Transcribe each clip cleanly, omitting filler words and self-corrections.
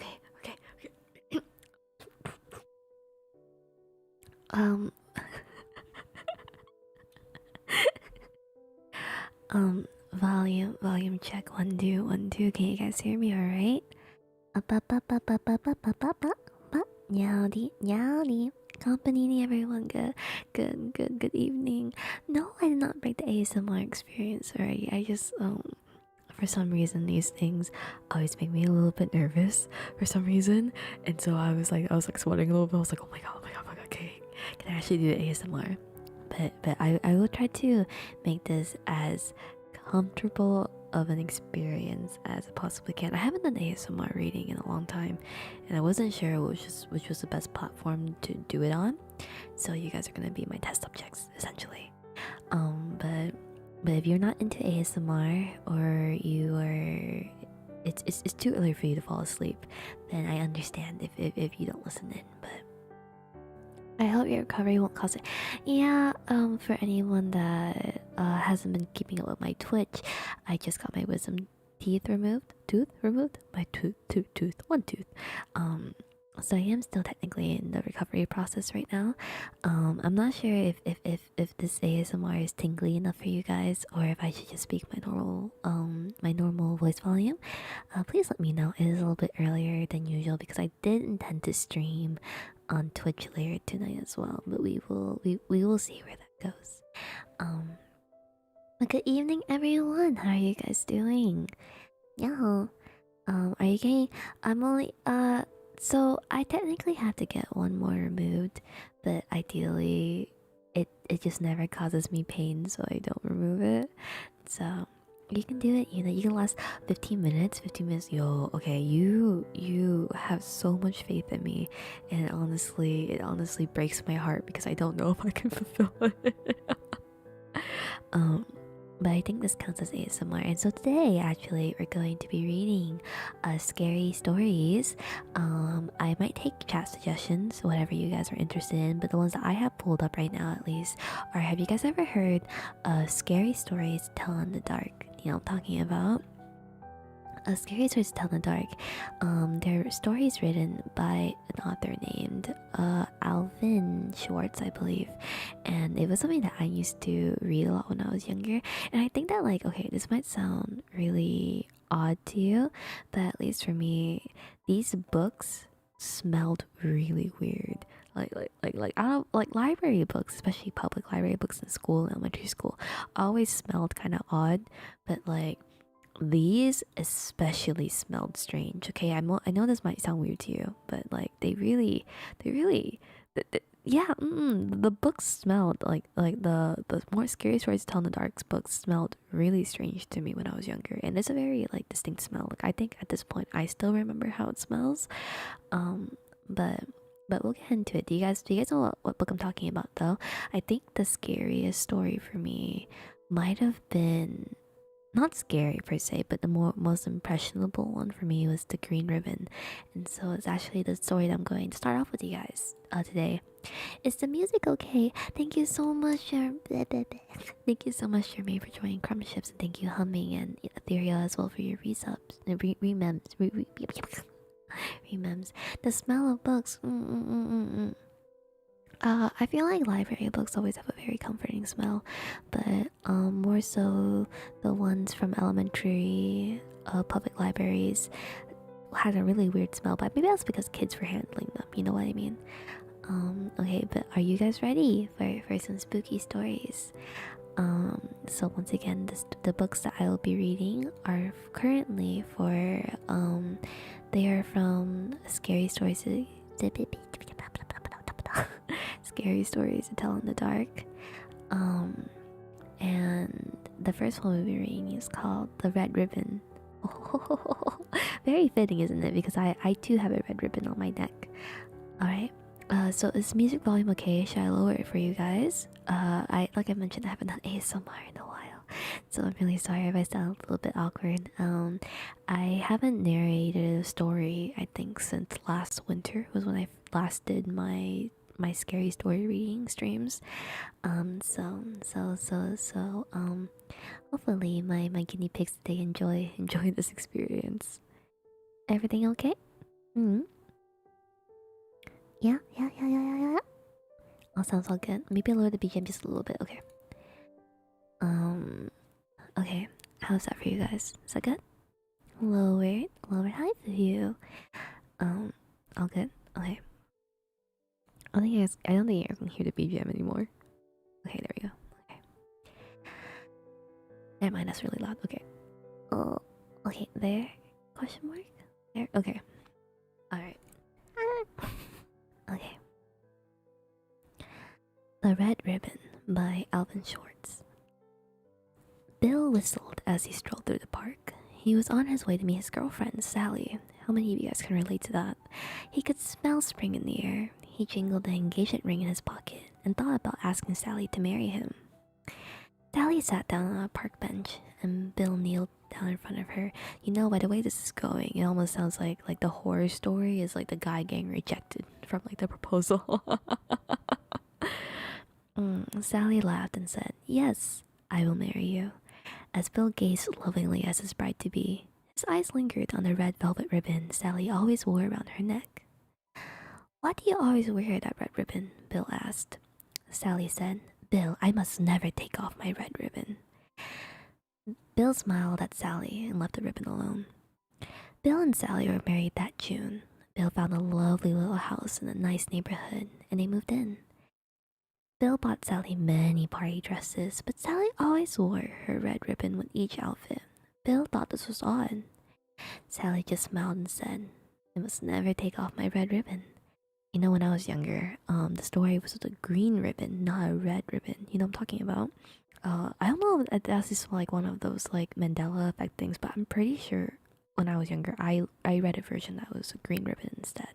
Okay. um volume check 1 2 1 2. Can you guys hear me all right? Up up up up up up up up up up. Yowdy yowdy. Company everyone, good evening. No, I did not break the ASMR experience. Alright, I just for some reason these things always make me a little bit nervous for some reason, and so I was like sweating a little bit. I was like, oh my god, okay, can I actually do the ASMR? But I will try to make this as comfortable of an experience as I possibly can. I haven't done ASMR reading in a long time, and I wasn't sure which was the best platform to do it on. So you guys are gonna be my test subjects essentially. But if you're not into ASMR, or you are, it's too early for you to fall asleep, then I understand if you don't listen in. But I hope your recovery won't cause it. Yeah, for anyone that hasn't been keeping up with my Twitch, I just got my wisdom tooth removed. My one tooth. So I am still technically in the recovery process right now. I'm not sure if this ASMR is tingly enough for you guys, or if I should just speak my normal voice volume. Please let me know. It is a little bit earlier than usual because I did intend to stream on Twitch later tonight as well, but we will see where that goes. Good evening everyone. How are you guys doing? Yeah. Are you getting? I'm only so I technically have to get one more removed, but ideally it just never causes me pain, so I don't remove it. So you can do it, you can last 15 minutes. 15 minutes, yo, okay, you have so much faith in me, and it honestly breaks my heart because I don't know if I can fulfill it. But I think this counts as ASMR. And so today, actually, we're going to be reading scary stories. I might take chat suggestions, whatever you guys are interested in, but the ones that I have pulled up right now, at least, are: have you guys ever heard scary stories tell in the dark? You know what I'm talking about? Scary stories to tell in the dark. They're stories written by an author named Alvin Schwartz, I believe, and it was something that I used to read a lot when I was younger. And I think that, like, okay, this might sound really odd to you, but at least for me, these books smelled really weird. I don't like library books, especially public library books in school, elementary school, always smelled kind of odd, but like these especially smelled strange. Okay, I know this might sound weird to you, but like they really, Yeah, the books smelled like the more scary stories to tell in the dark books smelled really strange to me when I was younger, and it's a very like distinct smell. Like I think at this point I still remember how it smells. Um, but we'll get into it. Do you guys know what book I'm talking about though? I think the scariest story for me might have been not scary per se, but the most impressionable one for me was the Green Ribbon, and so it's actually the story that I'm going to start off with you guys today. Is the music okay? Thank you so much, Thank you so much, Jermaine, for joining Crumb Ships, and thank you, Humming and Ethereal as well for your resubs, remems, remems. The smell of books. I feel like library books always have a very comforting smell, but more so the ones from elementary public libraries had a really weird smell. But maybe that's because kids were handling them. You know what I mean? Okay, but are you guys ready for some spooky stories? So once again, the books that I will be reading are currently for they are from scary stories. Scary stories to tell in the dark. And the first one we'll be reading is called The Red Ribbon. Very fitting, isn't it? Because I too have a red ribbon on my neck. Alright. So is music volume okay? Should I lower it for you guys? Like I mentioned, I haven't done ASMR in a while, so I'm really sorry if I sound a little bit awkward. I haven't narrated a story I think since last winter was when I last did my scary story reading streams. Hopefully my guinea pigs today enjoy this experience. Everything okay? Hmm. Yeah. All sounds all good. Maybe lower the BGM just a little bit. Okay. Okay. How's that for you guys? Is that good? Lower. Hi for you. All good. Okay. I don't think you guys can hear the BGM anymore. Okay, there we go. Okay. Never mind. That's really loud. Okay. Oh. Okay. There. Question mark. There. Okay. All right. Okay. The Red Ribbon by Alvin Shorts. Bill whistled as he strolled through the park. He was on his way to meet his girlfriend, Sally. How many of you guys can relate to that? He could smell spring in the air. He jingled the engagement ring in his pocket and thought about asking Sally to marry him. Sally sat down on a park bench and Bill kneeled down in front of her. You know, by the way this is going, it almost sounds like the horror story is like the guy getting rejected from like the proposal. Sally laughed and said, "Yes, I will marry you." As Bill gazed lovingly as his bride to be, his eyes lingered on the red velvet ribbon Sally always wore around her neck. "Why do you always wear that red ribbon?" Bill asked. Sally said, "Bill, I must never take off my red ribbon." Bill smiled at Sally and left the ribbon alone. Bill and Sally were married that June. Bill found a lovely little house in a nice neighborhood, and they moved in. Bill bought Sally many party dresses, but Sally always wore her red ribbon with each outfit. Bill thought this was odd. Sally just smiled and said, "I must never take off my red ribbon." You know, when I was younger, the story was with a green ribbon, not a red ribbon. You know what I'm talking about? I don't know if that's just like one of those like Mandela effect things, but I'm pretty sure when I was younger, I read a version that was a green ribbon instead.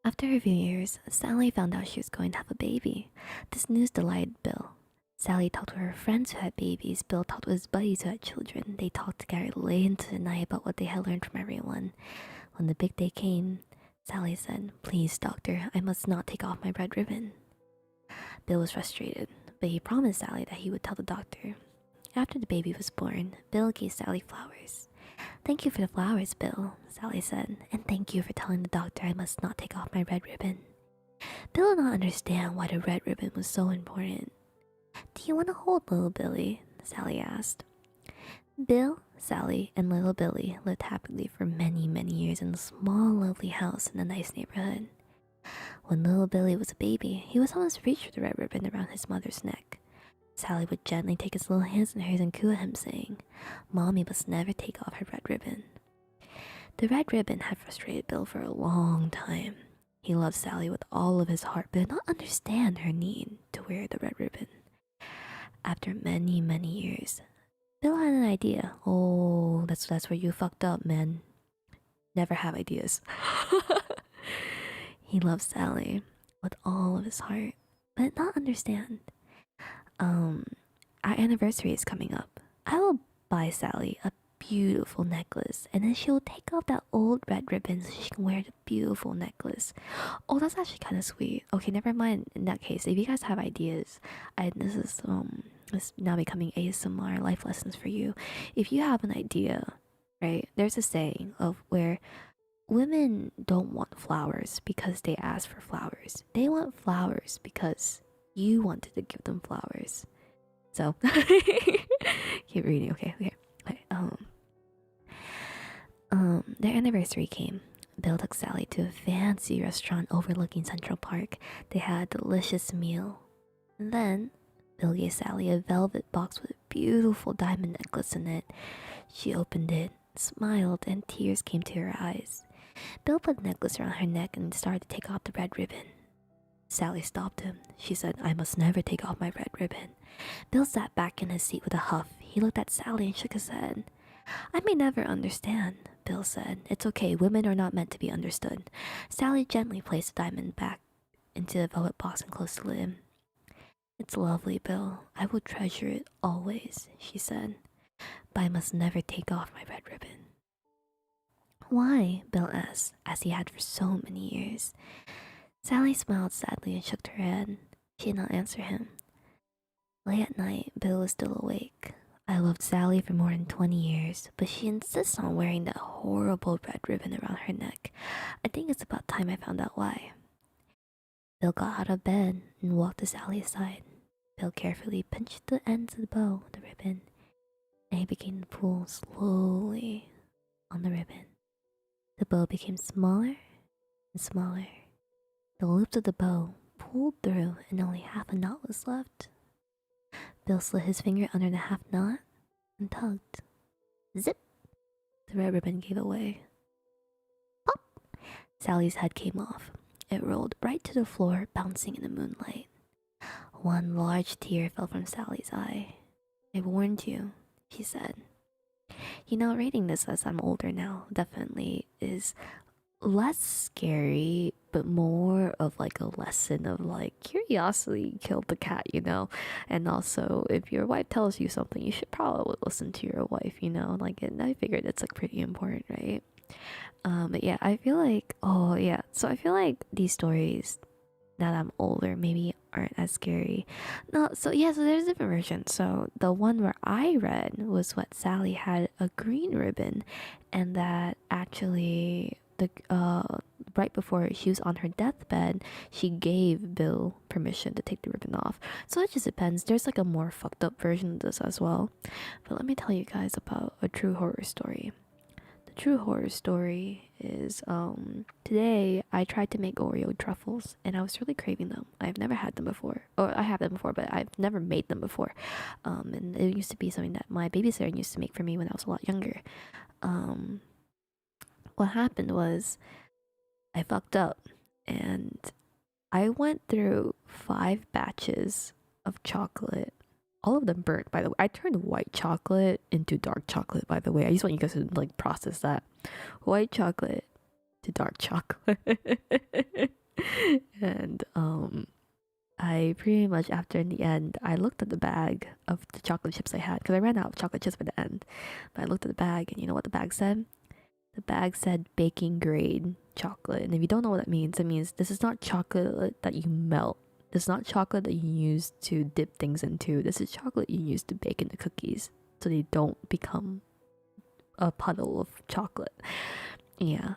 After a few years, Sally found out she was going to have a baby. This news delighted Bill. Sally talked to her friends who had babies. Bill talked to his buddies who had children. They talked together late into the night about what they had learned from everyone. When the big day came, Sally said, "Please, doctor, I must not take off my red ribbon." Bill was frustrated, but he promised Sally that he would tell the doctor. After the baby was born, Bill gave Sally flowers. "Thank you for the flowers, Bill," Sally said, "and thank you for telling the doctor I must not take off my red ribbon." Bill did not understand why the red ribbon was so important. "Do you want to hold little Billy?" Sally asked. Bill, Sally, and little Billy lived happily for many, many years in a small, lovely house in a nice neighborhood. When little Billy was a baby, he was almost reached with the red ribbon around his mother's neck. Sally would gently take his little hands in hers and coo at him, saying, "Mommy must never take off her red ribbon." The red ribbon had frustrated Bill for a long time. He loved Sally with all of his heart, but did not understand her need to wear the red ribbon. After many, many years, Bill had an idea. Oh, that's where you fucked up, man. Never have ideas. He loved Sally with all of his heart, but did not understand. Um, our anniversary is coming up. I will buy Sally a beautiful necklace, and then she'll take off that old red ribbon so she can wear the beautiful necklace. Oh, that's actually kind of sweet. Okay, never mind. In that case, if you guys have ideas, this is now becoming ASMR life lessons for you. If you have an idea, right? There's a saying of where women don't want flowers because they ask for flowers. They want flowers because you wanted to give them flowers. So keep reading. Okay. Their anniversary came. Bill took Sally to a fancy restaurant overlooking Central Park. They had a delicious meal. And then Bill gave Sally a velvet box with a beautiful diamond necklace in it. She opened it, smiled, and tears came to her eyes. Bill put the necklace around her neck and started to take off the red ribbon. Sally stopped him. She said, "I must never take off my red ribbon." Bill sat back in his seat with a huff. He looked at Sally and shook his head. "I may never understand," Bill said. "It's okay, women are not meant to be understood." Sally gently placed the diamond back into the velvet box and closed the lid. "It's lovely, Bill. I will treasure it always," she said. "But I must never take off my red ribbon." "Why?" Bill asked, as he had for so many years. Sally smiled sadly and shook her head. She did not answer him. Late at night, Bill was still awake. "I loved Sally for more than 20 years, but she insists on wearing that horrible red ribbon around her neck. I think it's about time I found out why." Bill got out of bed and walked to Sally's side. Bill carefully pinched the ends of the bow of the ribbon, and he began to pull slowly on the ribbon. The bow became smaller and smaller. The loops of the bow pulled through, and only half a knot was left. Bill slid his finger under the half knot and tugged. Zip! The red ribbon gave away. Pop! Sally's head came off. It rolled right to the floor, bouncing in the moonlight. One large tear fell from Sally's eye. "I warned you," she said. You know, reading this as I'm older now definitely is less scary, but more of like a lesson of like curiosity killed the cat, you know. And also, if your wife tells you something, you should probably listen to your wife, you know. Like, and I figured it's like pretty important, right? But yeah, I feel like, oh yeah, so I feel like these stories, now that I'm older, maybe aren't as scary. No, so yeah, so there's different versions. So the one where I read was what Sally had a green ribbon, and that actually the right before she was on her deathbed, she gave Bill permission to take the ribbon off. So it just depends. There's like a more fucked up version of this as well. But let me tell you guys about a true horror story. True horror story is today I tried to make Oreo truffles and I was really craving them. I've never had them before. Or I have them before, but I've never made them before. And it used to be something that my babysitter used to make for me when I was a lot younger. What happened was I fucked up and I went through 5 batches of chocolate. All of them burnt, by the way. I turned white chocolate into dark chocolate, by the way. I just want you guys to like process that. White chocolate to dark chocolate. And I pretty much, after in the end, I looked at the bag of the chocolate chips I had because I ran out of chocolate chips by the end. But I looked at the bag, and you know what the bag said? The bag said baking grade chocolate. And if you don't know what that means, it means this is not chocolate that you melt. This is not chocolate that you use to dip things into. This is chocolate you use to bake into cookies so they don't become a puddle of chocolate. Yeah,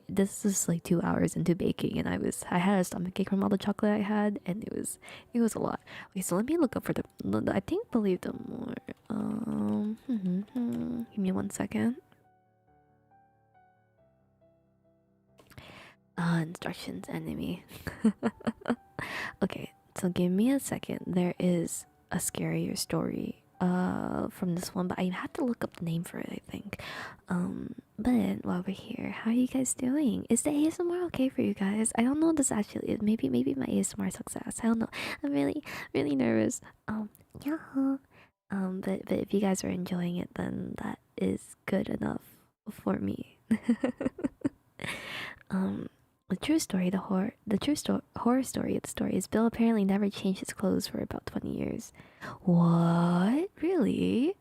this is like 2 hours into baking, and I had a stomachache from all the chocolate I had, and it was a lot. Okay, so let me look up for I think believe them more. Give me 1 second. Instructions enemy. Okay, so give me a second. There is a scarier story from this one, but I had to look up the name for it, I think. But while we're here, how are you guys doing? Is the ASMR okay for you guys? I don't know this actually is. Maybe my ASMR success. I don't know. I'm really nervous. Yeah. But if you guys are enjoying it, then that is good enough for me. um the true story, horror story of the story is Bill apparently never changed his clothes for about 20 years. What? Really?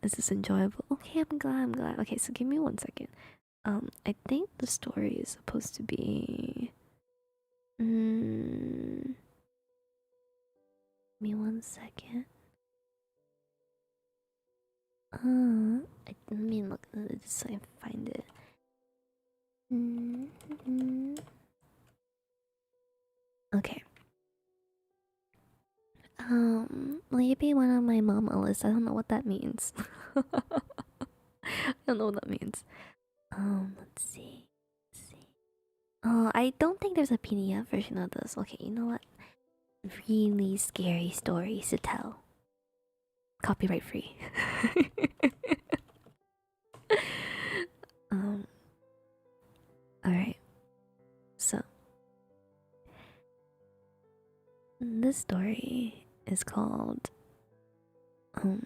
This is enjoyable. Okay, I'm glad. Okay, so give me 1 second. I think the story is supposed to be. Give me 1 second. Let me look so I can find it. Okay. Maybe one of my mama list. I don't know what that means. I don't know what that means. Let's see. Oh, I don't think there's a PDF version of this. Okay, you know what? Really scary stories to tell. Copyright free. Alright. So this story is called oh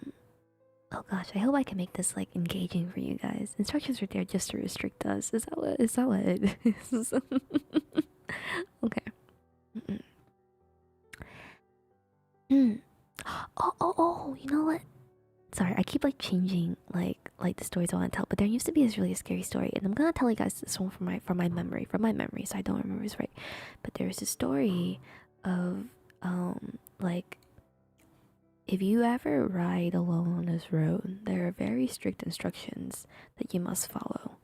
gosh, I hope I can make this like engaging for you guys. Instructions are there just to restrict us. Is that what it is? Okay. Oh, you know what? Sorry, I keep like changing like the stories I want to tell, but there used to be this really scary story, and I'm gonna tell you guys this one from my memory, so I don't remember it's right. But there's a story of like if you ever ride alone on this road, there are very strict instructions that you must follow.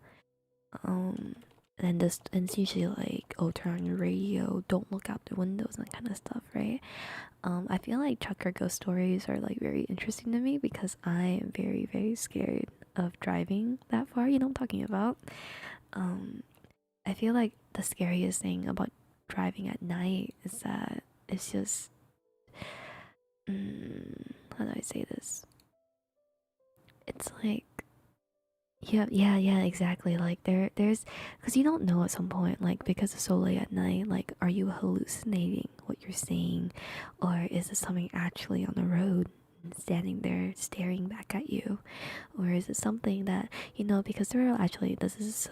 And it's usually like, oh, turn on your radio, don't look out the windows, and that kind of stuff, right? I feel like trucker ghost stories are like very interesting to me because I am very scared of driving that far. You know what I'm talking about? I feel like the scariest thing about driving at night is that it's just how do I say this? It's like yeah, exactly. Like there's because you don't know at some point, like because it's so late at night, like are you hallucinating what you're seeing, or is it something actually on the road standing there staring back at you, or is it something that because there are actually this is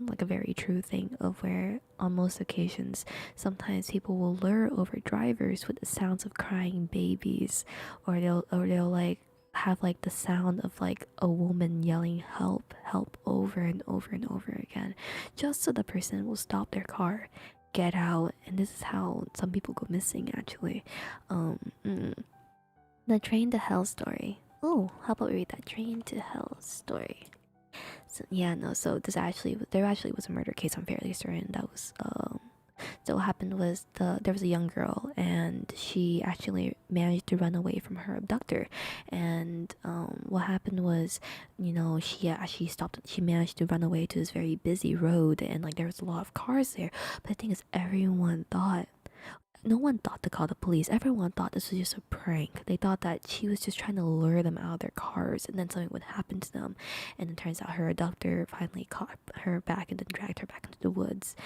like a very true thing of where on most occasions sometimes people will lure over drivers with the sounds of crying babies, or they'll like have like the sound of like a woman yelling help over and over again just so the person will stop their car, get out. And this is how some people go missing actually. The train to hell story. Oh, how about we read that train to hell story? So yeah, no, so there actually was a murder case, I'm fairly certain. That was so what happened was there was a young girl, and she actually managed to run away from her abductor. And what happened was, she stopped. She managed to run away to this very busy road, and like there was a lot of cars there. But the thing is, no one thought to call the police. Everyone thought this was just a prank. They thought that she was just trying to lure them out of their cars, and then something would happen to them. And it turns out her abductor finally caught her back and then dragged her back into the woods.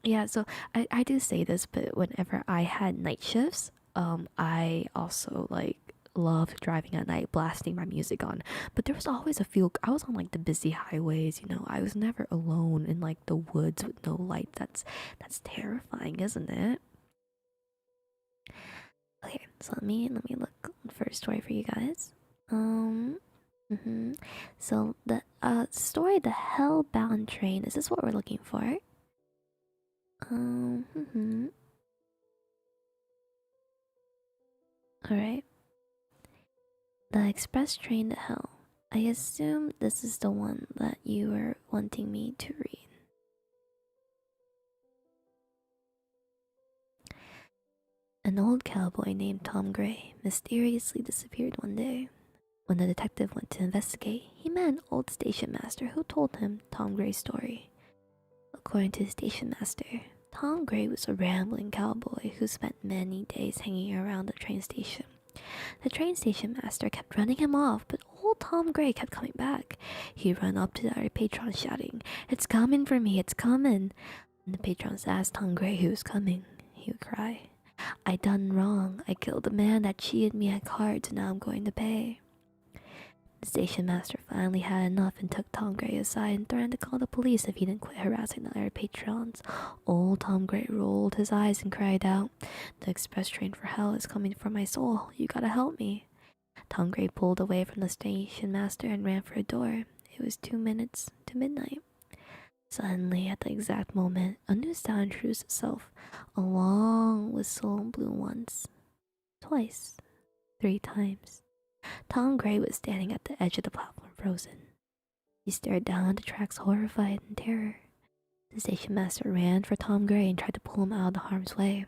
Yeah, so I do say this, but whenever I had night shifts, I also like loved driving at night, blasting my music on. But there was always a few. I was on like the busy highways. I was never alone in like the woods with no light. That's terrifying, isn't it? Okay, so let me look for a story for you guys. So the story, the Hellbound Train. Is this what we're looking for? All right. The Express Train to Hell. I assume this is the one that you were wanting me to read. An old cowboy named Tom Gray mysteriously disappeared one day. When the detective went to investigate, he met an old station master who told him Tom Gray's story. According to the station master, Tom Gray was a rambling cowboy who spent many days hanging around the train station. The train station master kept running him off, but old Tom Gray kept coming back. He ran up to the other patrons shouting, "It's coming for me, it's coming!" When the patrons asked Tom Gray who was coming, he would cry, "I done wrong. I killed the man that cheated me at cards and now I'm going to pay." The station master finally had enough and took Tom Gray aside and threatened to call the police if he didn't quit harassing the other patrons. Old Tom Gray rolled his eyes and cried out, "The express train for hell is coming for my soul. You gotta help me." Tom Gray pulled away from the station master and ran for a door. It was 2 minutes to midnight. Suddenly, at the exact moment, a new sound introduced itself. A long whistle blew once, twice, 3 times. Tom Gray was standing at the edge of the platform, frozen. He stared down at the tracks, horrified in terror. The station master ran for Tom Gray and tried to pull him out of the harm's way.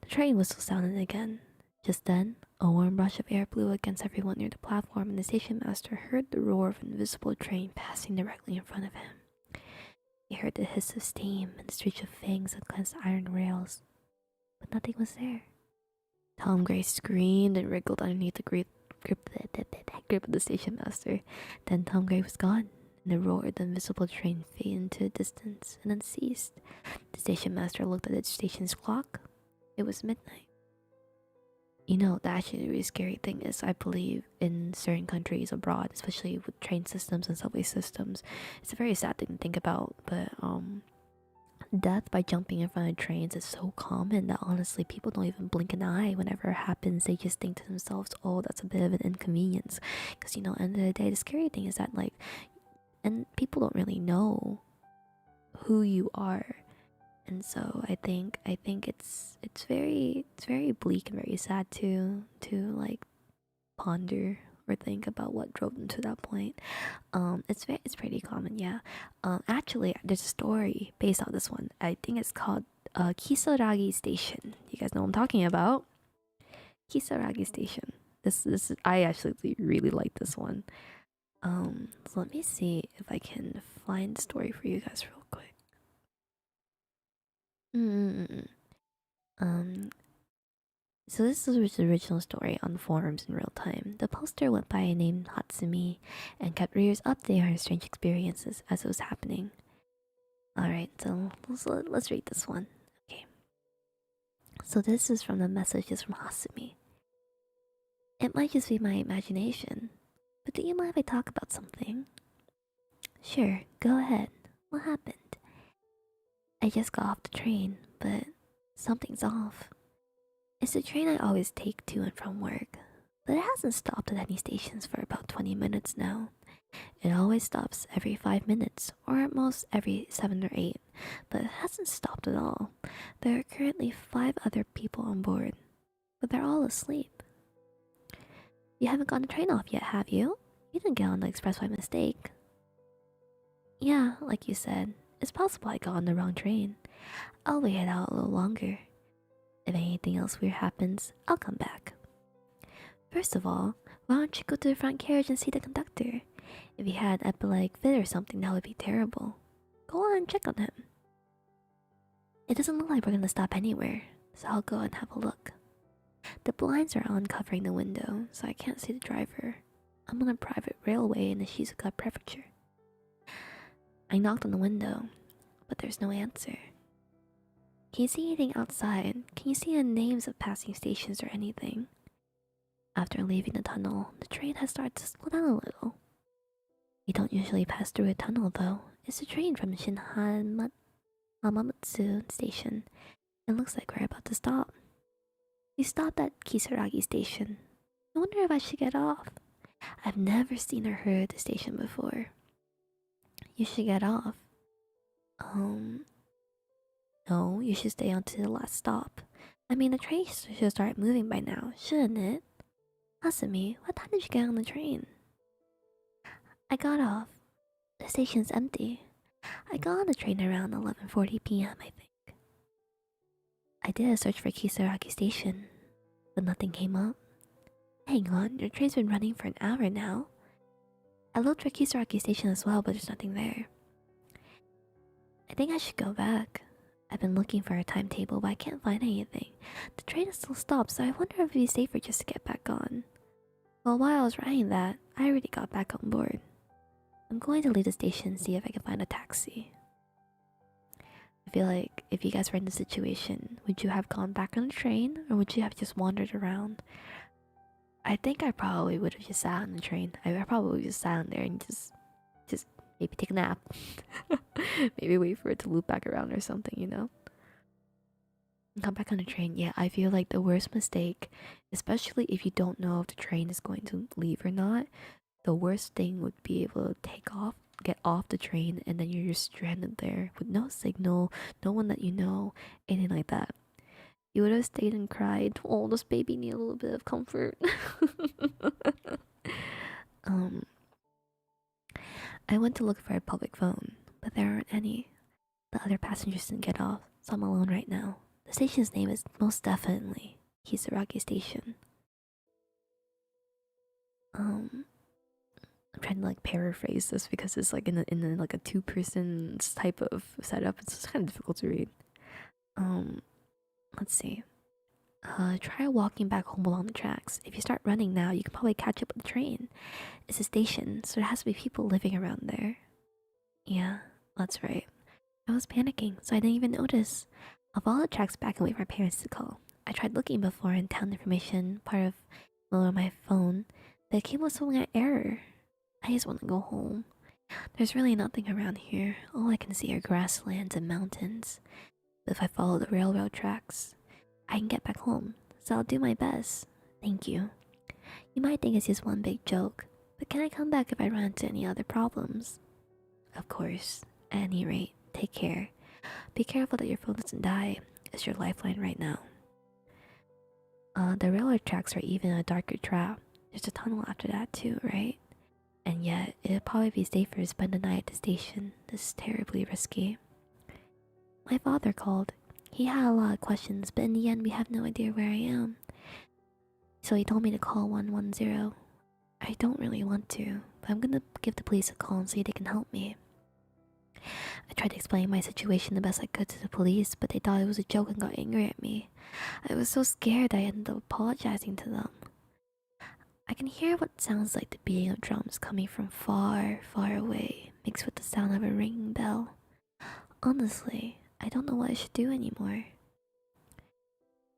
The train whistle sounded again. Just then, a warm rush of air blew against everyone near the platform, and the station master heard the roar of an invisible train passing directly in front of him. He heard the hiss of steam and the screech of fangs against iron rails, but nothing was there. Tom Gray screamed and wriggled underneath the grip of the station master. Then Tom Gray was gone, and the roar of the invisible train faded into the distance and then ceased. The station master looked at the station's clock. It was midnight. You know, the actually really scary thing is, I believe in certain countries abroad, especially with train systems and subway systems, it's a very sad thing to think about, but death by jumping in front of trains is so common that honestly people don't even blink an eye whenever it happens. They just think to themselves, "Oh, that's a bit of an inconvenience," because you know, at the end of the day, the scary thing is that, like, and people don't really know who you are, and so I think it's very bleak and very sad to like ponder or think about what drove them to that point. It's pretty common, yeah. Actually, there's a story based on this one. I think it's called Kisaragi Station. You guys know what I'm talking about? Kisaragi Station. This is, I actually really like this one. So let me see if I can find the story for you guys real quick. So this is the original story on forums in real time. The poster went by a name Hatsumi and kept readers updated on her strange experiences as it was happening. Alright, so let's read this one. Okay. So this is from the messages from Hatsumi. "It might just be my imagination, but do you mind if I talk about something?" "Sure, go ahead. What happened?" "I just got off the train, but something's off. It's the train I always take to and from work, but it hasn't stopped at any stations for about 20 minutes now. It always stops every 5 minutes, or at most every 7 or 8, but it hasn't stopped at all. There are currently 5 other people on board, but they're all asleep." "You haven't gotten the train off yet, have you? You didn't get on the express by mistake." "Yeah, like you said, it's possible I got on the wrong train. I'll wait it out a little longer. If anything else weird happens, I'll come back. First of all, why don't you go to the front carriage and see the conductor? If he had an epileptic fit or something, that would be terrible. Go on and check on him." "It doesn't look like we're gonna stop anywhere, so I'll go and have a look. The blinds are on covering the window, so I can't see the driver. I'm on a private railway in the Shizuoka prefecture." I knocked on the window, but there's no answer. "Can you see anything outside? Can you see the names of passing stations or anything?" After leaving the tunnel, the train has started to slow down a little. We don't usually pass through a tunnel though. It's a train from Hamamatsu station. It looks like we're about to stop. We stopped at Kisaragi station. I wonder if I should get off. I've never seen or heard the station before." "You should get off." No, you should stay on to the last stop. I mean, the train should start moving by now, shouldn't it? Hasumi, what time did you get on the train?" "I got off. The station's empty. I got on the train around 11:40 p.m., I think." "I did a search for Kisaragi station, but nothing came up." "Hang on, your train's been running for an hour now." "I looked for Kisaragi station as well, but there's nothing there." "I think I should go back. I've been looking for a timetable, but I can't find anything. The train is still stopped, so I wonder if it'd be safer just to get back on. Well, while I was writing that, I already got back on board. I'm going to leave the station and see if I can find a taxi. I feel like if you guys were in this situation, would you have gone back on the train or would you have just wandered around? I think I probably would have just sat on the train. I probably just sat on there and just maybe take a nap. Maybe wait for it to loop back around or something, you know? And come back on the train. Yeah, I feel like the worst mistake, especially if you don't know if the train is going to leave or not, the worst thing would be able to get off the train, and then you're just stranded there with no signal, no one that you know, anything like that. You would have stayed and cried. Oh, this baby need a little bit of comfort. um, I went to look for a public phone, but there aren't any. The other passengers didn't get off, so I'm alone right now. The station's name is most definitely Kisaragi Station. I'm trying to like paraphrase this because it's like in like a two-person type of setup. It's just kind of difficult to read. Let's see. Try walking back home along the tracks. If you start running now, you can probably catch up with the train. It's a station, so there has to be people living around there. Yeah, that's right. I was panicking, so I didn't even notice. I'll follow the tracks back and wait for my parents to call. I tried looking before in town information, part of my phone, but it came with something an error. I just want to go home. There's really nothing around here. All I can see are grasslands and mountains. But if I follow the railroad tracks, I can get back home, so I'll do my best. Thank you. You might think it's just one big joke, but can I come back if I run into any other problems? Of course. At any rate, take care. Be careful that your phone doesn't die. It's your lifeline right now. The railroad tracks are even a darker trap. There's a tunnel after that too, right? And yet, it'd probably be safer to spend the night at the station. This is terribly risky. My father called. He had a lot of questions, but in the end, we have no idea where I am. So he told me to call 110. I don't really want to, but I'm gonna give the police a call and see if they can help me. I tried to explain my situation the best I could to the police, but they thought it was a joke and got angry at me. I was so scared I ended up apologizing to them. I can hear what sounds like the beating of drums coming from far, far away, mixed with the sound of a ringing bell. Honestly, I don't know what I should do anymore.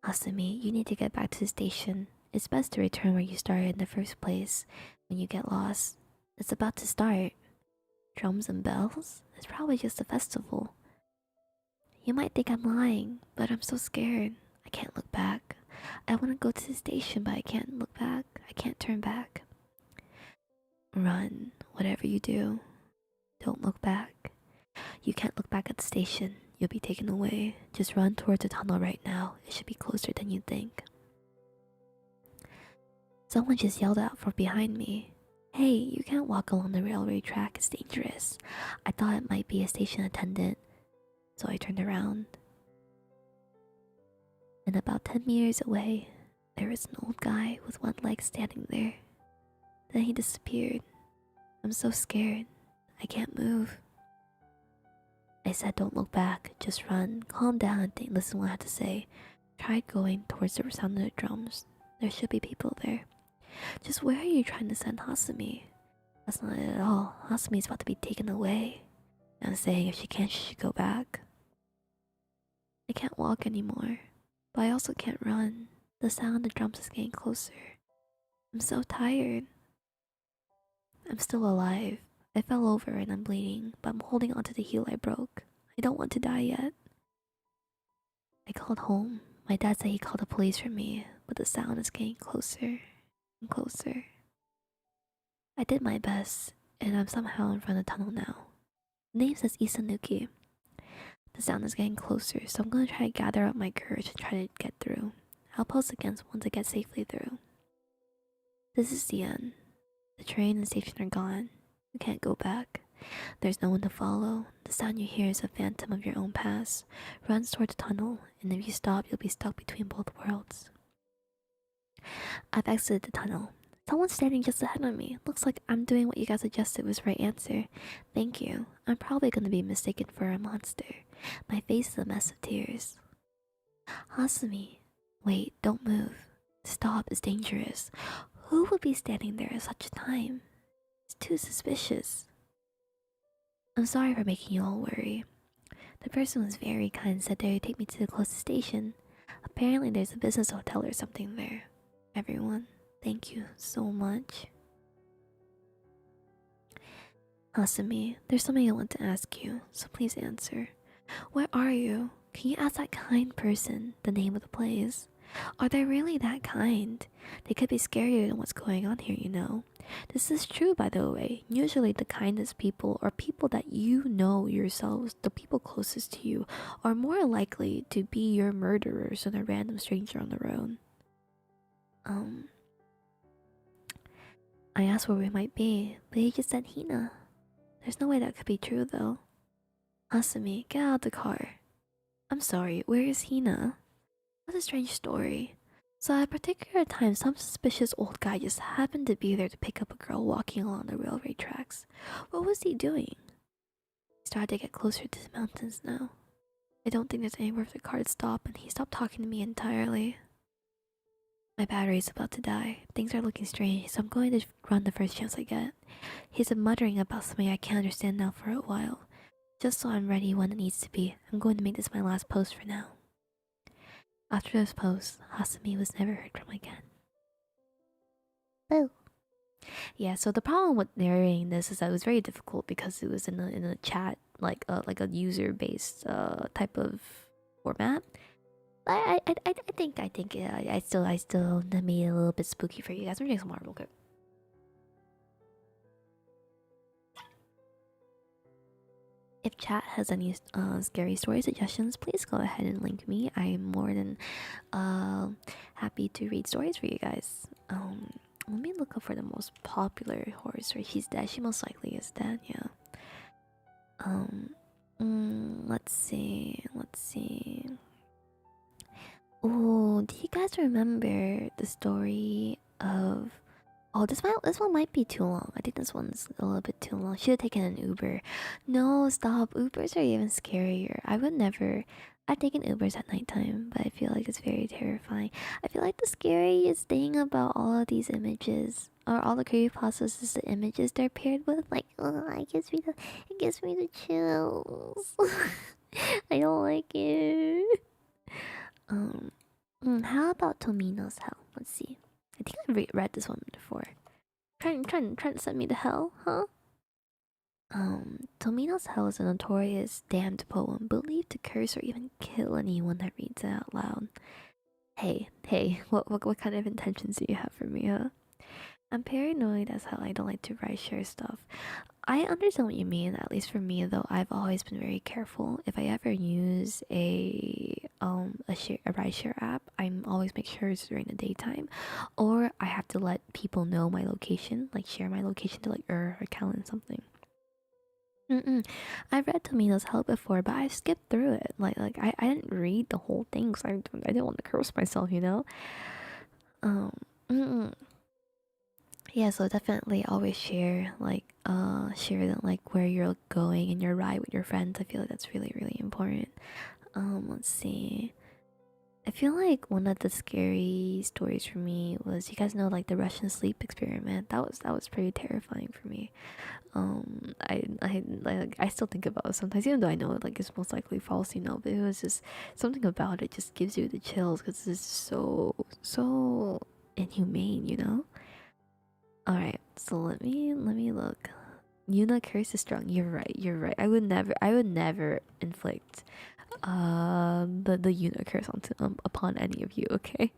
Asumi, you need to get back to the station. It's best to return where you started in the first place when you get lost. It's about to start. Drums and bells? It's probably just a festival. You might think I'm lying, but I'm so scared. I can't look back. I want to go to the station, but I can't look back. I can't turn back. Run, whatever you do. Don't look back. You can't look back at the station. You'll be taken away. Just run towards the tunnel right now. It should be closer than you think. Someone just yelled out from behind me. Hey, you can't walk along the railway track. It's dangerous. I thought it might be a station attendant, so I turned around. And about 10 meters away, there was an old guy with one leg standing there. Then he disappeared. I'm so scared. I can't move. I said don't look back, just run, calm down and listen what I have to say. Try going towards the sound of the drums. There should be people there. Just where are you trying to send Hasumi? That's not it at all. Hasumi's about to be taken away. I'm saying if she can't, she should go back. I can't walk anymore, but I also can't run. The sound of the drums is getting closer. I'm so tired. I'm still alive. I fell over and I'm bleeding, but I'm holding onto the heel I broke. I don't want to die yet. I called home. My dad said he called the police for me, but the sound is getting closer and closer. I did my best, and I'm somehow in front of the tunnel now. The name says Isanuki. The sound is getting closer, so I'm gonna try to gather up my courage and try to get through. I'll post against once I get safely through. This is the end. The train and station are gone. You can't go back. There's no one to follow. The sound you hear is a phantom of your own past. Runs toward the tunnel, and if you stop, you'll be stuck between both worlds. I've exited the tunnel. Someone's standing just ahead of me. Looks like I'm doing what you guys suggested was the right answer. Thank you. I'm probably gonna be mistaken for a monster. My face is a mess of tears. Hasumi, wait, don't move. Stop, it's dangerous. Who would be standing there at such a time? It's too suspicious. I'm sorry for making you all worry. The person was very kind and said they would take me to the closest station. Apparently, there's a business hotel or something there. Everyone, thank you so much. Hasumi, there's something I want to ask you, so please answer. Where are you? Can you ask that kind person the name of the place? Are they really that kind? They could be scarier than what's going on here, you know. This is true, by the way. Usually, the kindest people are people that you know yourselves, the people closest to you, are more likely to be your murderers than a random stranger on the road. I asked where we might be, but he just said Hina. There's no way that could be true, though. Asumi, get out of the car. I'm sorry, where is Hina? What a strange story. So at a particular time, some suspicious old guy just happened to be there to pick up a girl walking along the railway tracks. What was he doing? He started to get closer to the mountains now. I don't think there's anywhere for the car to stop, and he stopped talking to me entirely. My battery's about to die. Things are looking strange, so I'm going to run the first chance I get. He's been muttering about something I can't understand now for a while. Just so I'm ready when it needs to be, I'm going to make this my last post for now. After this post, Hasumi was never heard from again. Boo. Yeah, so the problem with narrating this is that it was very difficult because it was in a chat, like a user based type of format. I think I still made it a little bit spooky for you guys. Let me drink some water real quick. If chat has any scary story suggestions, please go ahead and link me. I'm more than happy to read stories for you guys. Let me look up for the most popular horror story. She's dead. She most likely is dead. Yeah. Let's see. Oh, do you guys remember the story of? Oh, this one might be too long. I think this one's a little bit too long. Should have taken an Uber. No, stop. Ubers are even scarier. I would never. I've taken Ubers at nighttime, but I feel like it's very terrifying. I feel like the scariest thing about all of these images, or all the creepypastas, is the images they're paired with. Like, oh, it gives me the chills. I don't like it. How about Tomino's Hell? Let's see. I think I've read this one before. Trying to send me to hell, huh? Tomino's Hell is a notorious damned poem believed to curse or even kill anyone that reads it out loud. Hey, what kind of intentions do you have for me, huh? I'm paranoid as hell. I don't like to write share stuff. I understand what you mean. At least for me, though, I've always been very careful. If I ever use a ride share app, I'm always make sure it's during the daytime, or I have to let people know my location, like share my location to like or Kallin something. I've read Tomino's Hell before, but I skipped through it. I didn't read the whole thing because I didn't want to curse myself, you know. Yeah, so definitely always share like where you're going and your ride with your friends. I feel like that's really, really important. Let's see. I feel like one of the scary stories for me was, you guys know, like the Russian sleep experiment. That was pretty terrifying for me. I still think about it sometimes, even though I know like it's most likely false, you know. But it was just something about it just gives you the chills because it's so inhumane, you know. All right, so let me look. Yuuna curse is strong. You're right. You're right. I would never inflict the Yuuna curse onto upon any of you. Okay.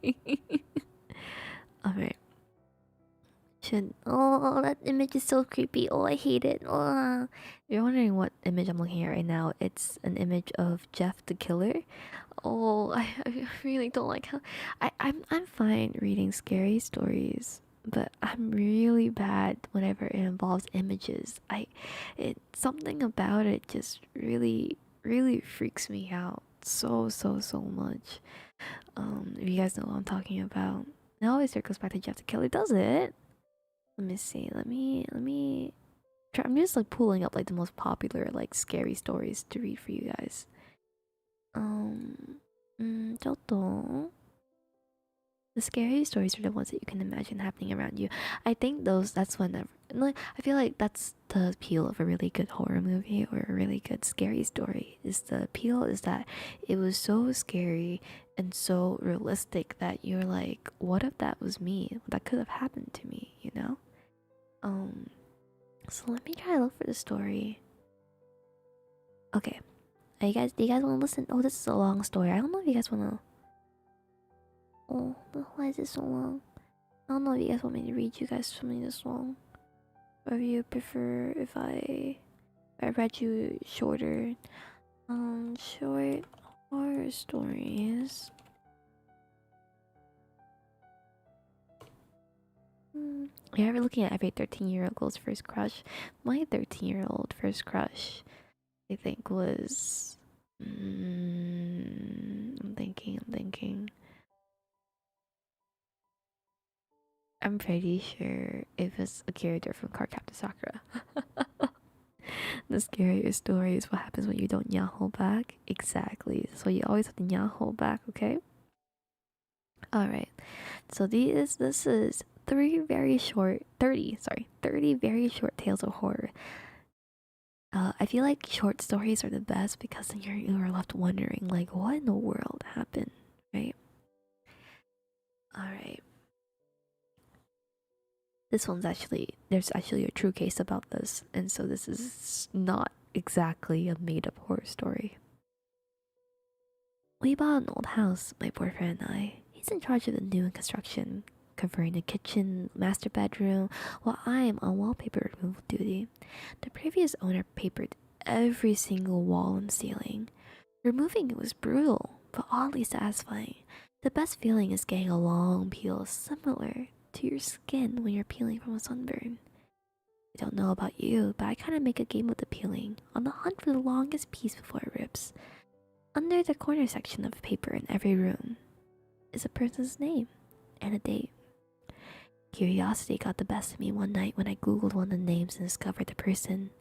All right. Oh, that image is so creepy. Oh, I hate it. Oh. If you're wondering what image I'm looking at right now, it's an image of Jeff the Killer. Oh, I really don't like how I'm fine reading scary stories, but I'm really bad whenever it involves images. It's something about it just really freaks me out so much. If you guys know what I'm talking about, it always circles back to Jeff the Killer, does it? Let me see. Let me try. I'm just like pulling up like the most popular like scary stories to read for you guys. Um, ちょっと the scary stories are the ones that you can imagine happening around you. I think that's when like I feel like that's the appeal of a really good horror movie or a really good scary story. Is the appeal is that it was so scary and so realistic that you're like, what if that was me? That could have happened to me, you know? Um so let me try to look for the story. Okay. Do you guys wanna listen? Oh, this is a long story. I don't know if you guys wanna. Oh, why is it so long? I don't know if you guys want me to read you guys something this long. Or if you prefer if I read you shorter. Short horror stories. You're ever looking at every 13-year-old girl's first crush? My 13-year-old first crush, I think, was. I'm thinking. I'm pretty sure it was a character from Cardcaptor Sakura. The scariest story is what happens when you don't yaho back. Exactly. So you always have to yaho back, okay? Alright. So this is 30 very short tales of horror. I feel like short stories are the best because then you're left wondering like what in the world happened, right? Alright. This one's there's actually a true case about this, and so this is not exactly a made up horror story. We bought an old house, my boyfriend and I. He's in charge of the new construction, covering the kitchen, master bedroom, while I am on wallpaper removal duty. The previous owner papered every single wall and ceiling. Removing it was brutal, but oddly satisfying. The best feeling is getting a long peel similar to your skin when you're peeling from a sunburn. I don't know about you, but I kind of make a game of the peeling, on the hunt for the longest piece before it rips. Under the corner section of paper in every room is a person's name and a date. Curiosity got the best of me one night when I googled one of the names and discovered the person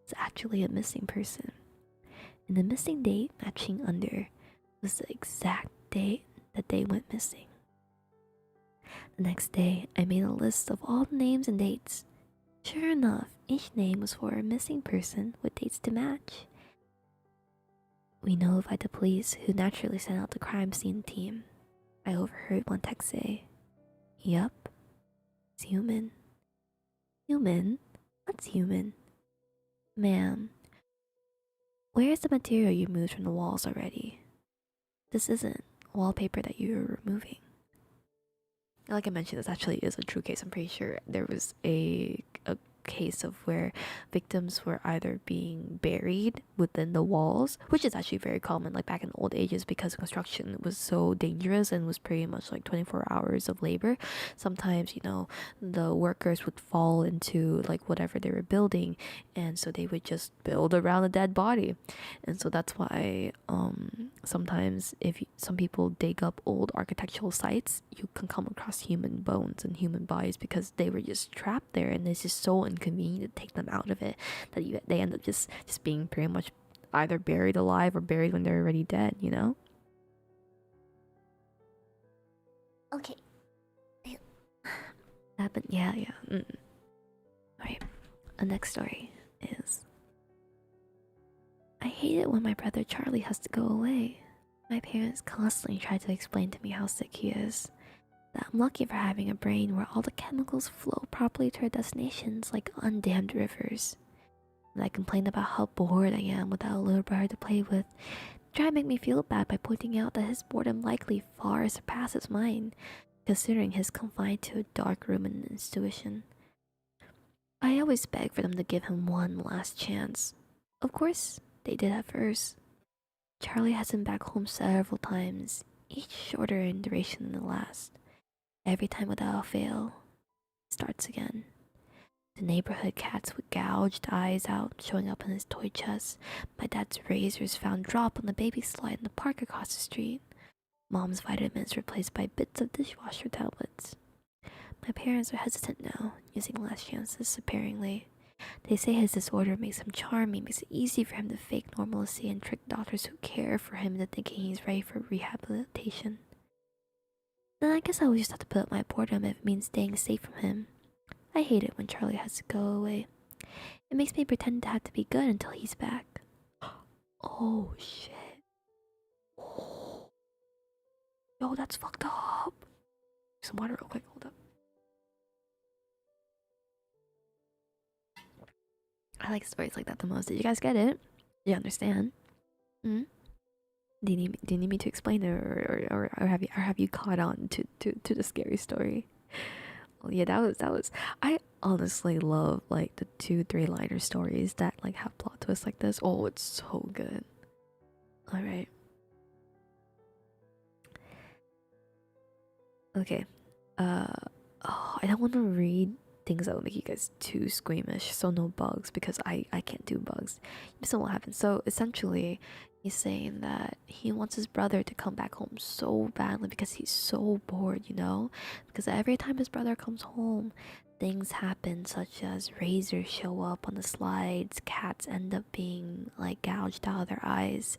was actually a missing person. And the missing date matching under was the exact date that they went missing. The next day, I made a list of all the names and dates. Sure enough, each name was for a missing person with dates to match. We notified the police, who naturally sent out the crime scene team. I overheard one text say, "Yup, it's human." Human? What's human? Ma'am, where's the material you moved from the walls already? This isn't wallpaper that you're removing. Like I mentioned, this actually is a true case. I'm pretty sure there was a case of where victims were either being buried within the walls, which is actually very common, like back in old ages, because construction was so dangerous and was pretty much like 24 hours of labor. Sometimes, the workers would fall into like whatever they were building, and so they would just build around a dead body. And so that's why sometimes some people dig up old architectural sites, you can come across human bones and human bodies because they were just trapped there, and it's just so inconvenient to take them out of it that they end up just being pretty much either buried alive or buried when they're already dead, Okay. Happened, yeah. Alright, the next story is, I hate it when my brother Charlie has to go away. My parents constantly try to explain to me how sick he is, that I'm lucky for having a brain where all the chemicals flow properly to our destinations like undammed rivers. And I complain about how bored I am without a little brother to play with. Try to make me feel bad by pointing out that his boredom likely far surpasses mine, considering he's confined to a dark room in an institution. I always beg for them to give him one last chance. Of course, they did at first. Charlie has been back home several times, each shorter in duration than the last. Every time without fail, it starts again. The neighborhood cats with gouged eyes out showing up in his toy chest. My dad's razors found drop on the baby slide in the park across the street. Mom's vitamins replaced by bits of dishwasher tablets. My parents are hesitant now, using last chances sparingly. They say his disorder makes him charming, makes it easy for him to fake normalcy and trick doctors who care for him into thinking he's ready for rehabilitation. Then I guess I will just have to put up my boredom if it means staying safe from him. I hate it when Charlie has to go away. It makes me pretend to have to be good until he's back. Oh shit. Oh. Yo, that's fucked up. Some water real quick, hold up. I like stories like that the most. Did you guys get it? Do you understand? Hmm? Do you need me to explain it, or have you caught on to the scary story? Well, yeah, that was. I honestly love like the 2-3 liner stories that like have plot twists like this. Oh, it's so good. All right. Okay. Uh. Oh, I don't want to read things that will make you guys too squeamish. So no bugs because I can't do bugs. So what happens? So essentially, he's saying that he wants his brother to come back home so badly because he's so bored, you know? Because every time his brother comes home, things happen such as razors show up on the slides, cats end up being like gouged out of their eyes,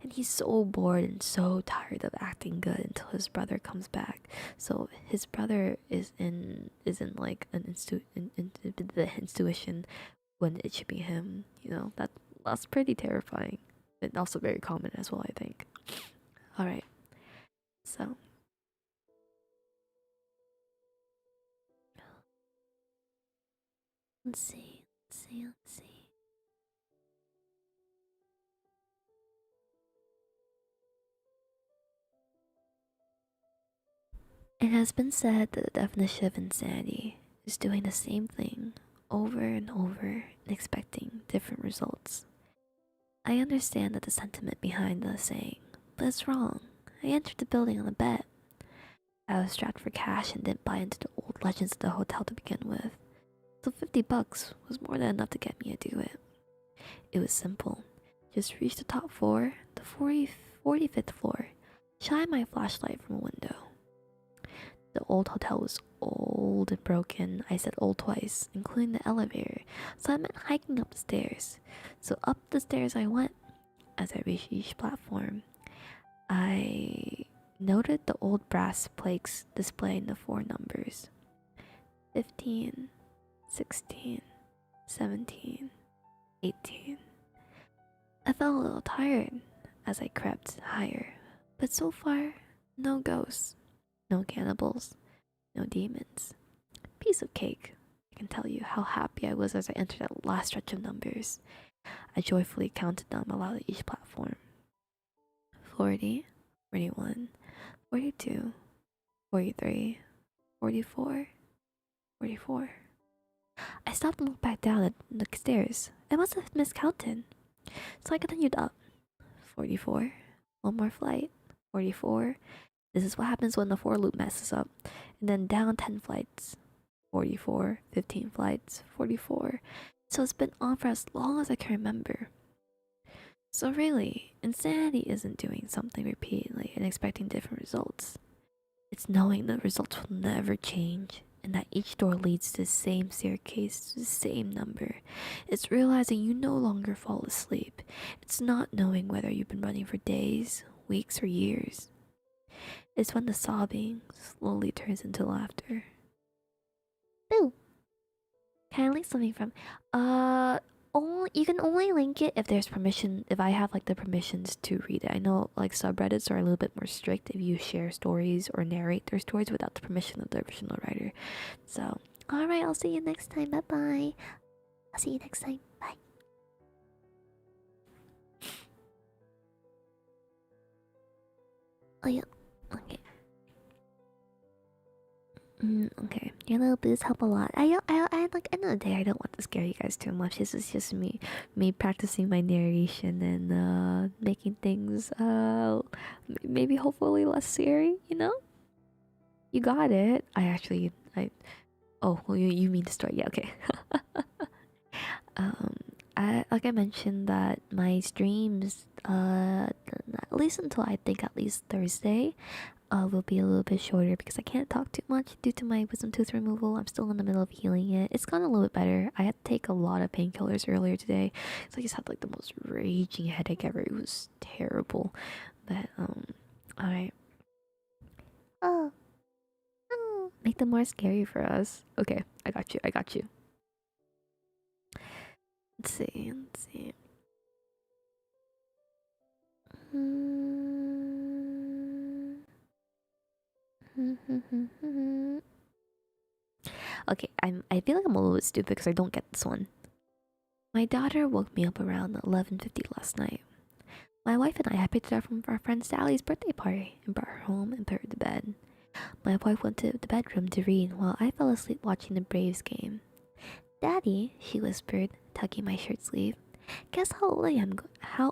and he's so bored and so tired of acting good until his brother comes back. So his brother is in like the intuition when it should be him. You know that's pretty terrifying, and also very common as well. I think. All right, so let's see, let's see, let's see. It has been said that the definition of insanity is doing the same thing over and over and expecting different results. I understand that the sentiment behind the saying, but it's wrong. I entered the building on a bet. I was strapped for cash and didn't buy into the old legends of the hotel to begin with. So $50 was more than enough to get me to do it. It was simple. Just reach the top floor, the 45th floor, shine my flashlight from a window. The old hotel was old and broken. I said old twice, including the elevator, so I meant hiking up the stairs. So up the stairs I went. As I reached each platform, I noted the old brass plaques displaying the 4 numbers: 15, 16, 17, 18. I felt a little tired as I crept higher, but so far, no ghosts, no cannibals, no demons. Piece of cake. I can tell you how happy I was as I entered that last stretch of numbers. I joyfully counted them aloud at each platform. 40, 41, 42, 43, 44, 44. I stopped and looked back down at the stairs. I must have miscounted. So I continued up. 44. One more flight. 44. This is what happens when the for loop messes up. And then down 10 flights. 44. 15 flights. 44. So it's been on for as long as I can remember. So really, insanity isn't doing something repeatedly and expecting different results. It's knowing the results will never change and that each door leads to the same staircase to the same number. It's realizing you no longer fall asleep. It's not knowing whether you've been running for days, weeks, or years. It's when the sobbing slowly turns into laughter. Boo! Can I link something from? Only you can only link it if there's permission. If I have like the permissions to read it. I know like subreddits are a little bit more strict if you share stories or narrate their stories without the permission of the original writer. So, all right, I'll see you next time. Bye bye. I'll see you next time. Bye. Oh yeah. Okay. Okay, your little boosts help a lot. I like end of the day, I don't want to scare you guys too much. This is just me practicing my narration and making things maybe hopefully less scary. You know, you got it. I oh well, you mean the story? Yeah, okay. I like I mentioned that my streams at least until I think at least Thursday. Will be a little bit shorter because I can't talk too much due to my wisdom tooth removal. I'm still in the middle of healing it. It's gotten a little bit better. I had to take a lot of painkillers earlier today, so I just had like the most raging headache ever. It was terrible. But all right. Oh, oh, make them more scary for us. Okay, I got you. I got you. Let's see. Let's see. Okay, I feel like I'm a little bit stupid because I don't get this one. My daughter woke me up around 11:50 last night. My wife and I had picked her up from our friend Sally's birthday party and brought her home and put her to bed. My wife went to the bedroom to read while I fell asleep watching the Braves game. Daddy, she whispered, tugging my shirt sleeve. Guess how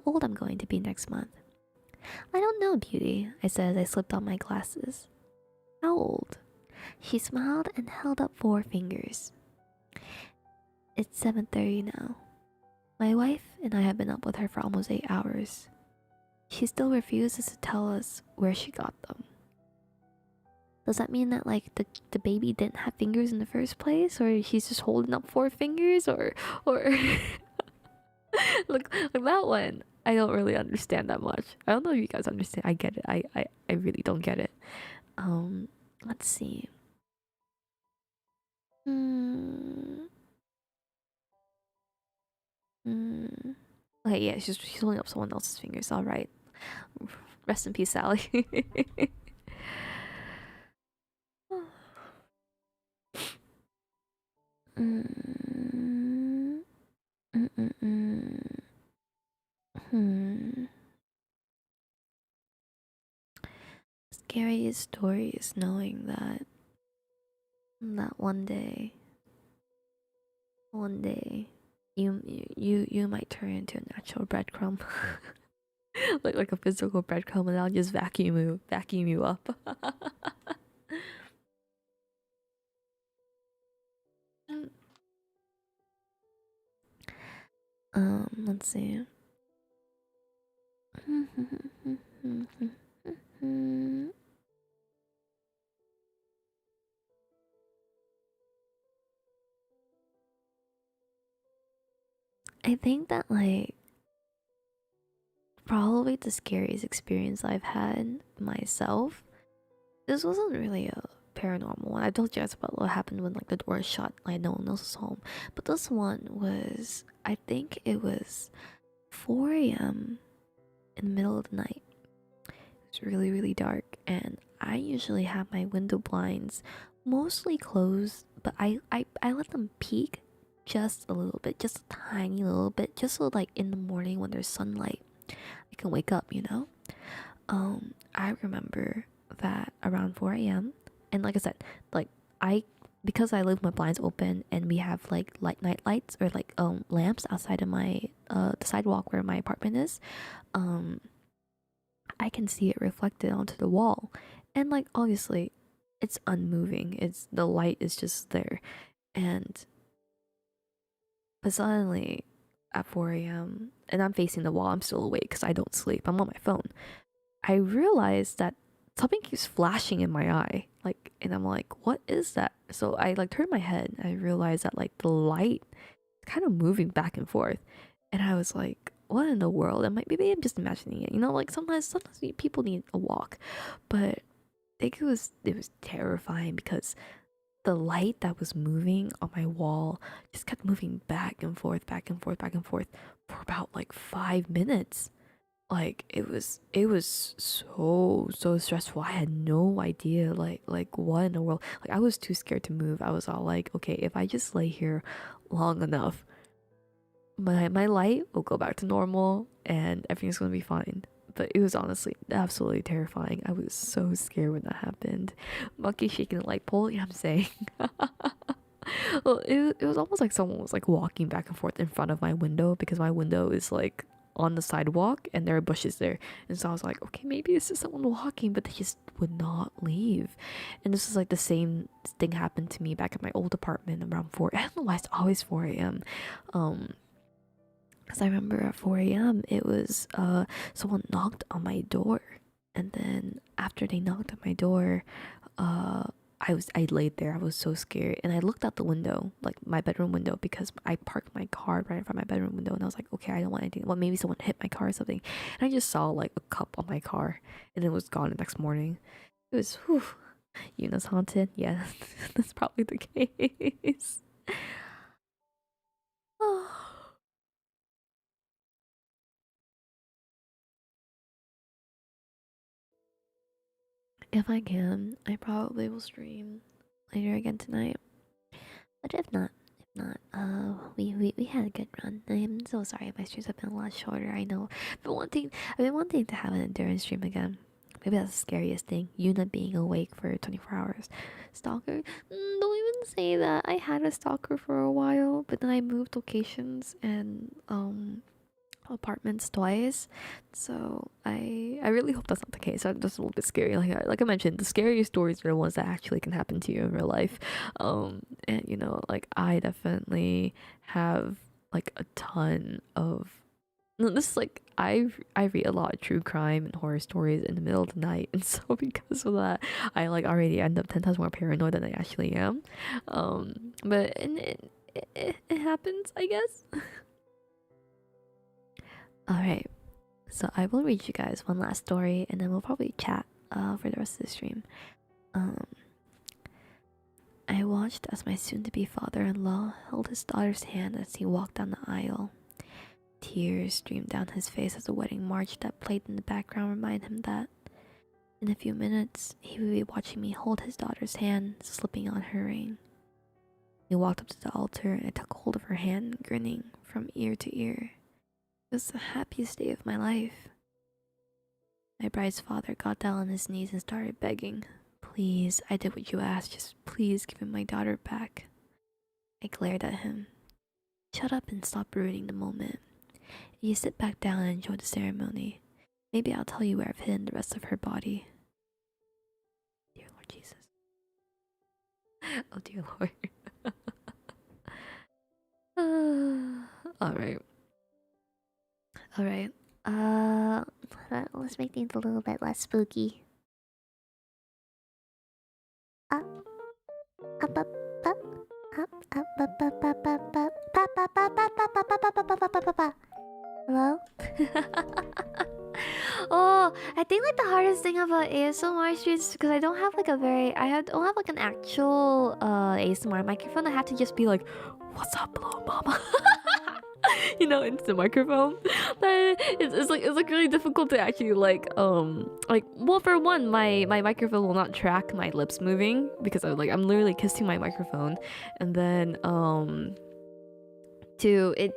old I'm going to be next month. I don't know, Beauty, I said as I slipped on my glasses. How old? She smiled and held up 4 fingers. It's 7:30 now. My wife and I have been up with her for almost 8 hours. She still refuses to tell us where she got them. Does that mean that like the baby didn't have fingers in the first place, or she's just holding up 4 fingers, or look like that one? I don't really understand that much. I don't know if you guys understand. I get it. I really don't get it. Let's see. Okay, yeah, she's holding up someone else's fingers. All right. Rest in peace, Sally. Scariest story is knowing that one day, you might turn into a natural breadcrumb, like a physical breadcrumb, and I'll just vacuum you up. Let's see. I think that like probably the scariest experience I've had myself. This wasn't really a paranormal one. I told you guys about what happened when like the door was shut, like no one else was home. But this one was, I think it was 4 a.m. in the middle of the night. It was really, really dark, and I usually have my window blinds mostly closed, but I let them peek just a little bit, just a tiny little bit, just so like in the morning when there's sunlight, I can wake up, you know? I remember that around 4 a.m. and like I said, like I because I leave my blinds open and we have like night lights or like lamps outside of my the sidewalk where my apartment is, I can see it reflected onto the wall. And like obviously it's unmoving. It's the light is just there. And but suddenly at 4 a.m. and I'm facing the wall, I'm still awake because I don't sleep. I'm on my phone. I realized that something keeps flashing in my eye. Like, and I'm like, what is that? So I like turn my head and I realized that like the light is kind of moving back and forth. And I was like, what in the world? And maybe I'm just imagining it. You know, like sometimes people need a walk. But I think it was terrifying because the light that was moving on my wall just kept moving back and forth, back and forth, back and forth for about like 5 minutes. Like it was so stressful. I had no idea like what in the world. Like I was too scared to move. I was all like, okay, if I just lay here long enough, my light will go back to normal and everything's gonna be fine. But it was honestly absolutely terrifying. I was so scared when that happened. Monkey shaking the light pole, you know what I'm saying? Well, it was almost like someone was like walking back and forth in front of my window because my window is like on the sidewalk and there are bushes there. And so I was like, okay, maybe it's just someone walking, but they just would not leave. And this is like the same thing happened to me back at my old apartment around 4. I don't know why it's always 4 a.m. Because I remember at 4 a.m. it was someone knocked on my door, and then after they knocked on my door, uh I laid there. I was so scared, and I looked out the window, like my bedroom window, because I parked my car right in front of my bedroom window, and I was like, okay, I don't want anything. Well, maybe someone hit my car or something, and I just saw like a cup on my car, and it was gone the next morning. It was whew. Yuna's haunted. Yeah, that's probably the case. If I can, I probably will stream later again tonight. But if not, we had a good run. I'm so sorry my streams have been a lot shorter. I know. I've been wanting to have an endurance stream again. Maybe that's the scariest thing. Yuuna being awake for 24 hours. Stalker? Don't even say that. I had a stalker for a while, but then I moved locations and apartments twice, so I really hope that's not the case. I'm just a little bit scary. Like I mentioned, the scariest stories are the ones that actually can happen to you in real life. And you know, like I definitely have like a ton of no, this is like I read a lot of true crime and horror stories in the middle of the night, and so because of that, I like already end up 10 times more paranoid than I actually am. But and it happens, I guess. Alright, so I will read you guys one last story and then we'll probably chat for the rest of the stream. Um, I watched as my soon to be father in law held his daughter's hand as he walked down the aisle. Tears streamed down his face as the wedding march that played in the background reminded him that in a few minutes he would be watching me hold his daughter's hand, slipping on her ring. He walked up to the altar and I took hold of her hand, grinning from ear to ear. It was the happiest day of my life. My bride's father got down on his knees and started begging. Please, I did what you asked. Just please give me my daughter back. I glared at him. Shut up and stop ruining the moment. You sit back down and enjoy the ceremony. Maybe I'll tell you where I've hidden the rest of her body. Dear Lord Jesus. Oh dear Lord. Alright. Alright. Let's make things a little bit less spooky. Up, up, up, up, up, up, up, up, up, up, up, up. Hello? Oh, I think like the hardest thing about ASMR streams is because I don't have like a very don't have like an actual ASMR microphone. I have to just be like, "What's up, little mama?" You know, into the microphone. It's like really difficult to actually like well, for one, my microphone will not track my lips moving because I'm literally kissing my microphone, and then two, it,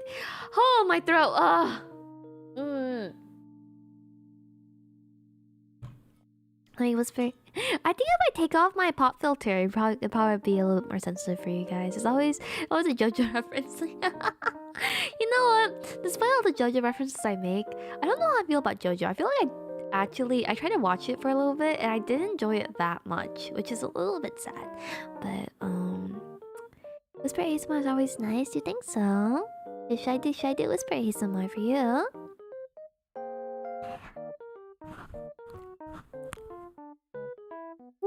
oh, my throat. Like, it was very. I think if I take off my pop filter, it'd probably be a little bit more sensitive for you guys. It's always a JoJo reference. You know what? Despite all the JoJo references I make, I don't know how I feel about JoJo. I feel like I tried to watch it for a little bit and I didn't enjoy it that much, which is a little bit sad. But Whisper ASMR is always nice. Do you think so? Should I do Whisper ASMR for you?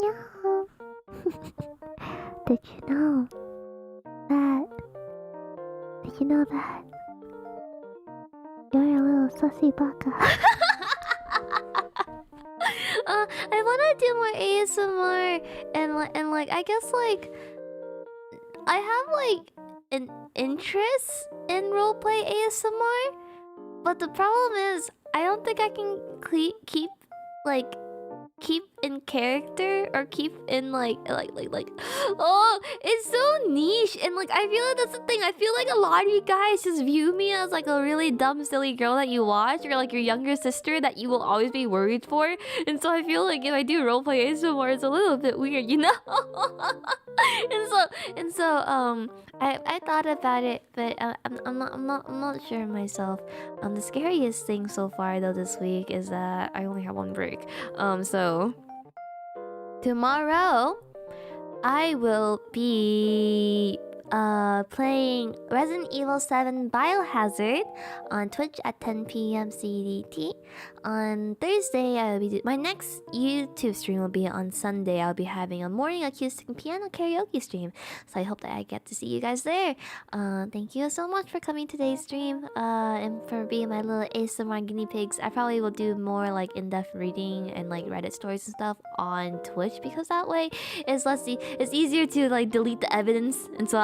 No. Did you know that? Did you know that? You're a little sussy baka. I wanna do more ASMR and like I guess like I have like an interest in roleplay ASMR, but the problem is I don't think I can keep in character or keep in like oh, it's so niche, and like I feel like that's the thing. I feel like a lot of you guys just view me as like a really dumb silly girl that you watch, or like your younger sister that you will always be worried for. And so I feel like if I do roleplay ASMR, it's a little bit weird, you know. and so I thought about it, but I'm not sure myself. The scariest thing so far though this week is that I only have one break. So tomorrow I will be playing Resident Evil 7 Biohazard on Twitch at 10 p.m. CDT. On Thursday, I'll be my next YouTube stream will be on Sunday. I'll be having a morning acoustic and piano karaoke stream, so I hope that I get to see you guys there. Thank you so much for coming to today's stream, and for being my little ASMR guinea pigs. I probably will do more like in-depth reading and like Reddit stories and stuff on Twitch, because that way it's it's easier to like delete the evidence, and so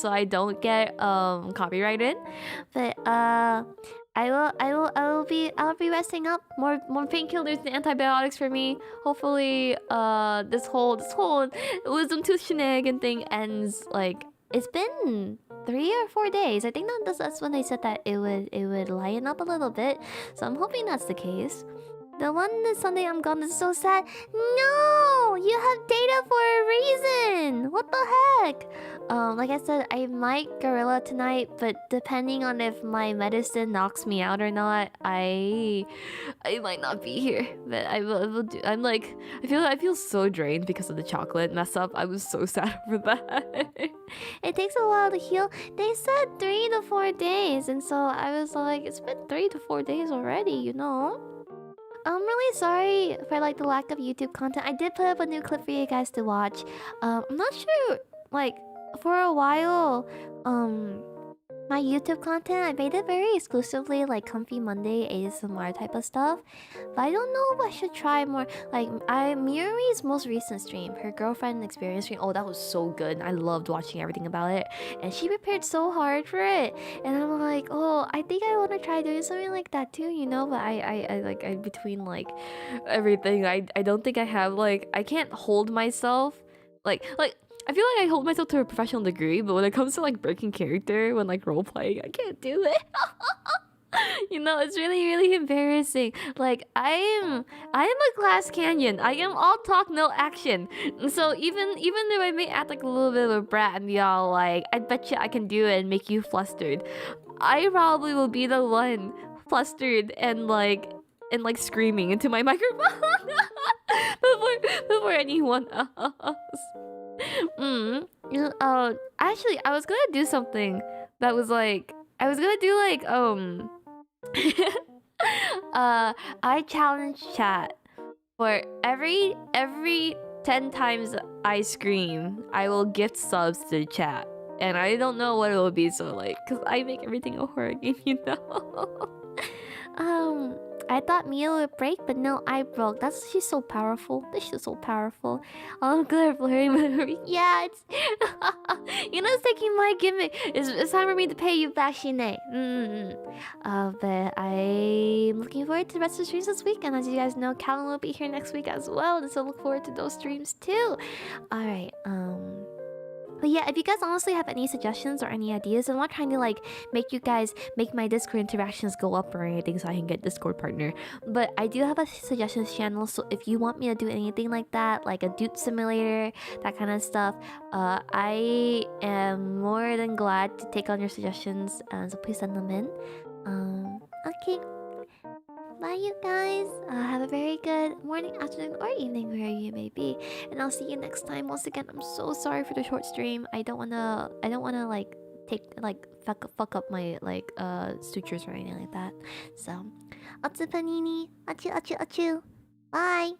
I don't get copyrighted. But I'll be resting up. More painkillers and antibiotics for me. Hopefully this whole wisdom tooth shenanigan thing ends. Like, it's been 3 or 4 days. I think that's when they said that it would lighten up a little bit. So I'm hoping that's the case. The one this Sunday I'm gone is so sad. No! You have data for a reason! What the heck? Like I said, I might gorilla tonight, but depending on if my medicine knocks me out or not, I might not be here. But I will do. I'm like, I feel so drained because of the chocolate mess up. I was so sad for that. It takes a while to heal. They said 3 to 4 days, and so I was like, it's been 3 to 4 days already, you know? I'm really sorry for like the lack of YouTube content. I did put up a new clip for you guys to watch. I'm not sure, like, for a while, my YouTube content, I made it very exclusively like Comfy Monday ASMR type of stuff. But I don't know if I should try more. Like, Miori's most recent stream, her girlfriend experience stream, oh, that was so good. I loved watching everything about it. And she prepared so hard for it. And I'm like, oh, I think I want to try doing something like that too, you know? But I between like everything, I don't think I have, like, I can't hold myself. Like, I feel like I hold myself to a professional degree, but when it comes to like breaking character, when like role playing, I can't do it. You know, it's really, really embarrassing. Like, I am a glass canyon. I am all talk, no action. And so even though I may act like a little bit of a brat and be all like, I bet you I can do it and make you flustered, I probably will be the one flustered and like screaming into my microphone before anyone else. You know, actually, I was gonna do something that was like, I was gonna do like I challenge chat for every 10 times I scream, I will gift subs to the chat, and I don't know what it will be. So like, cause I make everything a horror game, you know. I thought Mia would break, but no, I broke. She's so powerful. She's so powerful. Oh, good flirting. Yeah, it's you know, it's taking my gimmick. It's time for me to pay you back, Shine. But I'm looking forward to the rest of the streams this week, and as you guys know, Kallin will be here next week as well, so look forward to those streams too. All right. But yeah, if you guys honestly have any suggestions or any ideas, I'm not trying to like make my Discord interactions go up or anything so I can get Discord partner. But I do have a suggestions channel, so if you want me to do anything like that, like a dude simulator, that kind of stuff, I am more than glad to take on your suggestions. So please send them in. Okay. Bye, you guys. Have a very good morning, afternoon, or evening wherever you may be, and I'll see you next time. Once again, I'm so sorry for the short stream. I don't wanna like fuck up my like sutures or anything like that. So, Otsu panini, achu achu achu. Bye.